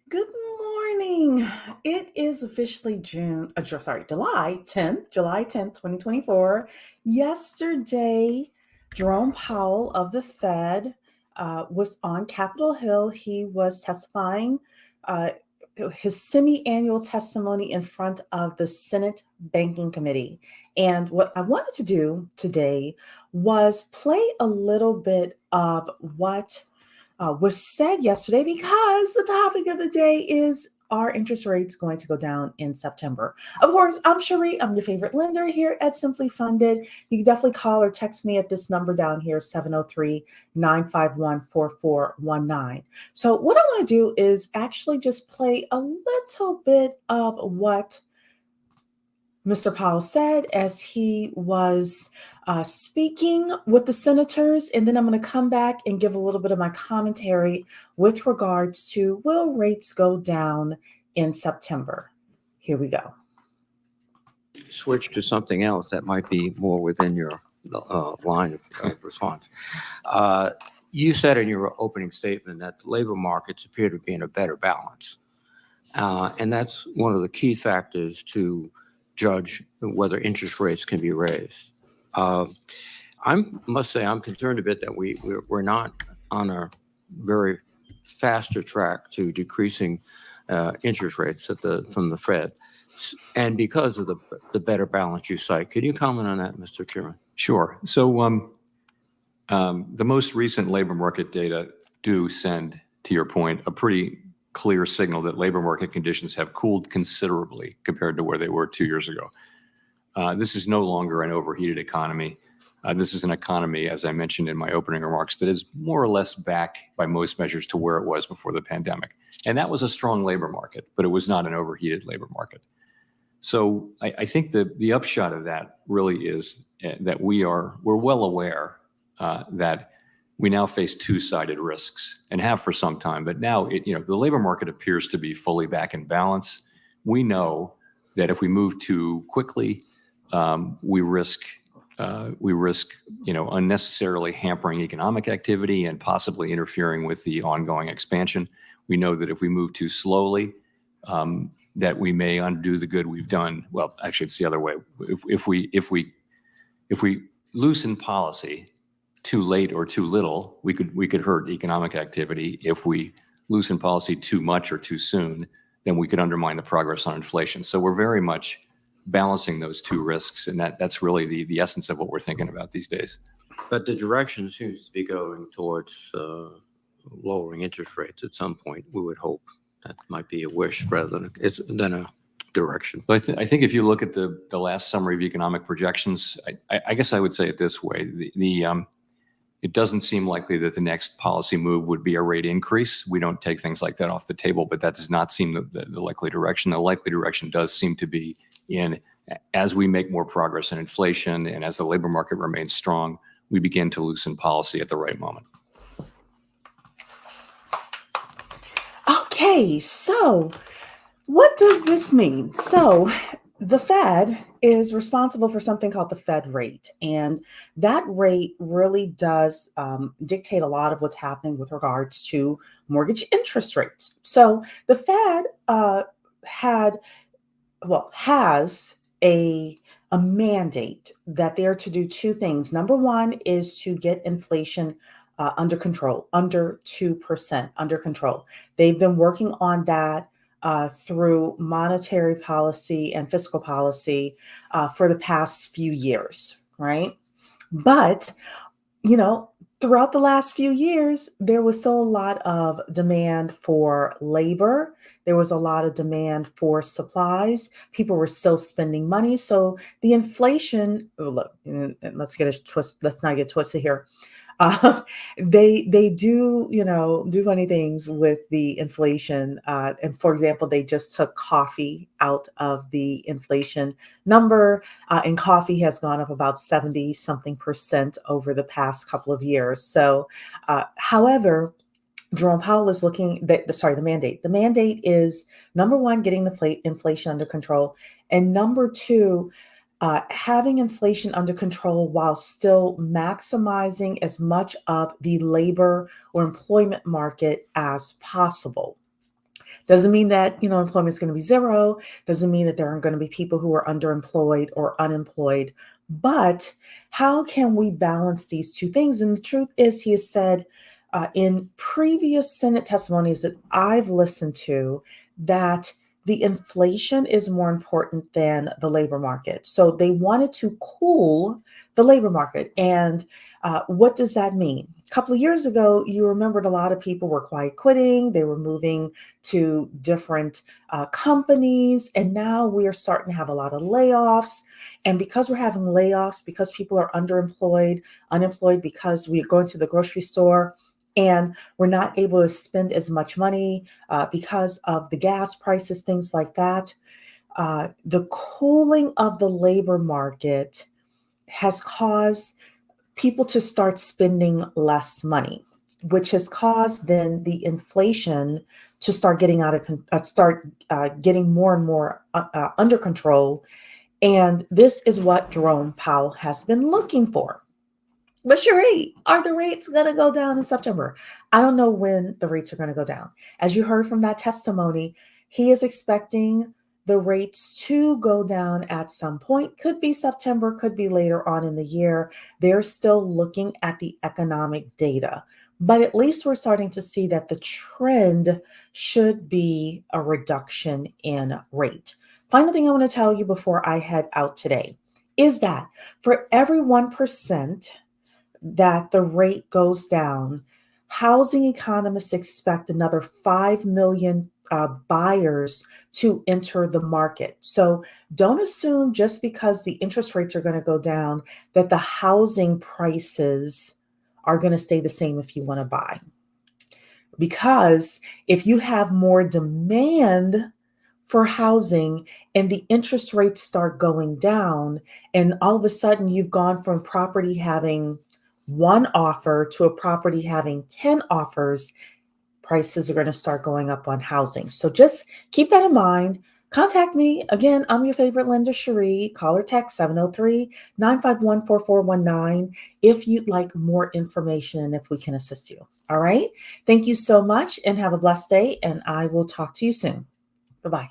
Good morning. It is officially July 10th, 2024. Yesterday, Jerome Powell of the Fed was on Capitol Hill. He was testifying uh, his semi-annual testimony in front of the Senate Banking Committee. And what I wanted to do today was play a little bit of what was said yesterday because the topic of the day is, are interest rates going to go down in September? Of course, I'm Cherie. I'm your favorite lender here at Simply Funded. You can definitely call or text me at this number down here, 703-951-4419. So what I want to do is actually just play a little bit of what Mr. Powell said as he was speaking with the senators. And then I'm going to come back and give a little bit of my commentary with regards to, will rates go down in September? Here we go. Switch to something else that might be more within your line of response. You said in your opening statement that the labor markets appear to be in a better balance. And that's one of the key factors to judge whether interest rates can be raised. I must say I'm concerned a bit that we're not on a very faster track to decreasing interest rates from the Fed. And because of the better balance you cite. Could you comment on that, Mr. Chairman? Sure. So the most recent labor market data do send, to your point, a pretty clear signal that labor market conditions have cooled considerably compared to where they were 2 years ago. This is no longer an overheated economy. This is an economy, as I mentioned in my opening remarks, that is more or less back by most measures to where it was before the pandemic. And that was a strong labor market, but it was not an overheated labor market. So I think the upshot of that really is that we're well aware that we now face two-sided risks and have for some time. But now the labor market appears to be fully back in balance. We know that if we move too quickly, we risk unnecessarily hampering economic activity and possibly interfering with the ongoing expansion. We know that if we move too slowly, that we may undo the good we've done. Well, actually, it's the other way. If we loosen policy too late or too little, we could hurt economic activity. If we loosen policy too much or too soon, then we could undermine the progress on inflation. So we're very much balancing those two risks, and that's really the essence of what we're thinking about these days. But the direction seems to be going towards lowering interest rates at some point. We would hope that might be a wish rather than a direction. But I think if you look at the last summary of economic projections, I guess I would say it this way: it doesn't seem likely that the next policy move would be a rate increase. We don't take things like that off the table, but that does not seem the likely direction. The likely direction does seem to be as we make more progress in inflation and as the labor market remains strong, we begin to loosen policy at the right moment. Okay, so what does this mean? So the Fed is responsible for something called the Fed rate. And that rate really does dictate a lot of what's happening with regards to mortgage interest rates. So the Fed has a mandate that they're to do two things. Number one is to get inflation under control, under 2% under control. They've been working on that through monetary policy and fiscal policy for the past few years, right? But, throughout the last few years, there was still a lot of demand for labor. There was a lot of demand for supplies. People were still spending money. So the inflation, let's not get twisted here. They do funny things with the inflation. And for example, they just took coffee out of the inflation number, and coffee has gone up about 70 something percent over the past couple of years. So, however, Jerome Powell is the mandate. The mandate is, number one, getting the inflation under control, and number two, having inflation under control while still maximizing as much of the labor or employment market as possible. Doesn't mean that, employment is going to be zero. Doesn't mean that there aren't going to be people who are underemployed or unemployed. But how can we balance these two things? And the truth is, he has said in previous Senate testimonies that I've listened to that the inflation is more important than the labor market. So they wanted to cool the labor market. And what does that mean? A couple of years ago, you remembered a lot of people were quiet quitting. They were moving to different companies. And now we are starting to have a lot of layoffs. And because we're having layoffs, because people are underemployed, unemployed, because we are going to the grocery store and we're not able to spend as much money because of the gas prices, things like that, the cooling of the labor market has caused people to start spending less money, which has caused then the inflation to start getting getting more and more under control. And this is what Jerome Powell has been looking for. But Cherie, are the rates going to go down in September? I don't know when the rates are going to go down. As you heard from that testimony, he is expecting the rates to go down at some point. Could be September, could be later on in the year. They're still looking at the economic data. But at least we're starting to see that the trend should be a reduction in rate. Final thing I want to tell you before I head out today is that for every 1% that the rate goes down, housing economists expect another 5 million buyers to enter the market. So don't assume just because the interest rates are going to go down that the housing prices are going to stay the same if you want to buy. Because if you have more demand for housing and the interest rates start going down, and all of a sudden you've gone from property having one offer to a property having 10 offers, prices are going to start going up on housing. So just keep that in mind. Contact me. Again, I'm your favorite lender, Cherie. Call or text 703-951-4419 if you'd like more information and if we can assist you. All right. Thank you so much and have a blessed day. And I will talk to you soon. Bye-bye.